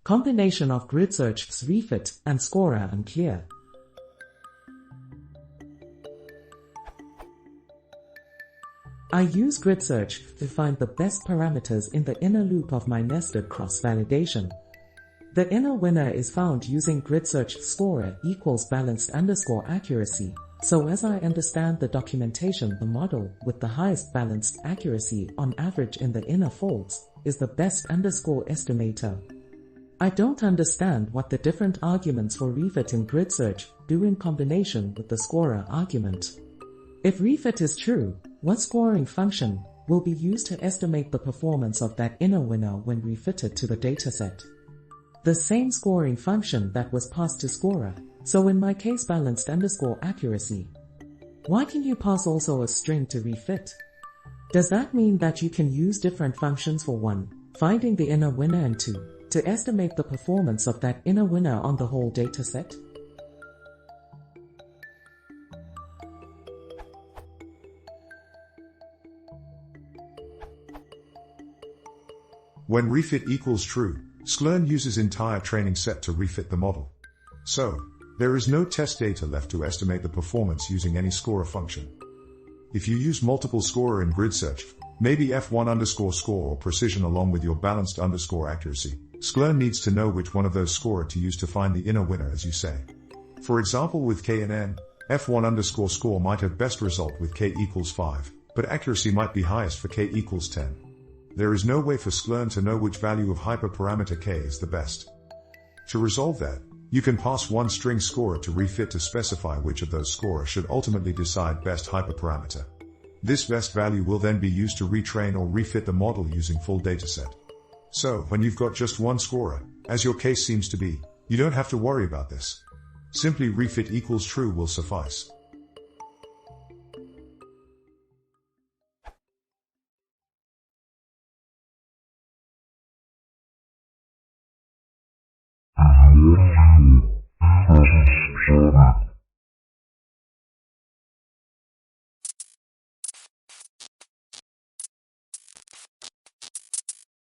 Combination of GridSearch's refit and scorer unclear. I use GridSearch to find the best parameters in the inner loop of my nested cross-validation. The inner winner is found using GridSearch scorer equals balanced underscore accuracy. So as I understand the documentation, the model with the highest balanced accuracy on average in the inner folds is the best underscore estimator. I don't understand what the different arguments for refit in GridSearch do in combination with the scorer argument. If refit is true, what scoring function will be used to estimate the performance of that inner winner when refitted to the dataset? The same scoring function that was passed to scorer, so in my case balanced underscore accuracy. Why can you pass also a string to refit? Does that mean that you can use different functions for 1, finding the inner winner, and 2, to estimate the performance of that inner winner on the whole dataset? When refit equals true, scikitlearn uses entire training set to refit the model. So, there is no test data left to estimate the performance using any scorer function. If you use multiple scorer in GridSearch, maybe f1 underscore score or precision along with your balanced underscore accuracy, scikitlearn needs to know which one of those scorer to use to find the inner winner, as you say. For example, with k and n, f1 underscore score might have best result with k equals 5, but accuracy might be highest for k equals 10. There is no way for scikitlearn to know which value of hyperparameter k is the best. To resolve that, you can pass one string scorer to refit to specify which of those scorer should ultimately decide best hyperparameter. This best value will then be used to retrain or refit the model using full dataset. So, when you've got just one scorer, as your case seems to be, you don't have to worry about this. Simply refit equals true will suffice. Subscribe.